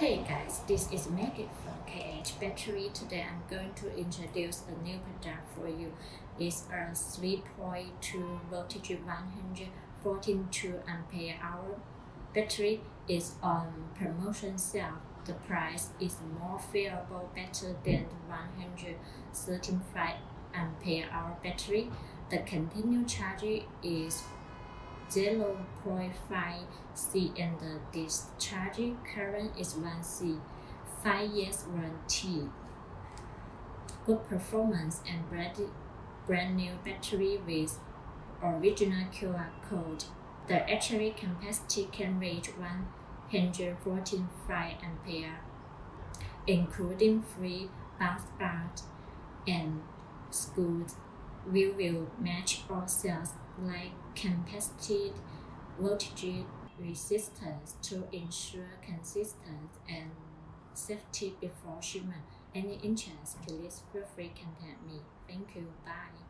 Hey guys, this is Maggie from Keheng Battery. Today I'm going to introduce a new product for you. It's a 3.2 voltage 142 ampere hour battery. Is on promotion sale. The price is more favorable, better than the 135 ampere hour battery. The continuous charge is 0.5 C and the discharge current is 1 C. 5 years warranty. Good performance and brand new battery with original QR code. The battery capacity can reach 145 ampere, including free bath and schools. We will match all cells like capacity, voltage, resistance to ensure consistency and safety before shipment. Any interest, please feel free to contact me. Thank you. Bye.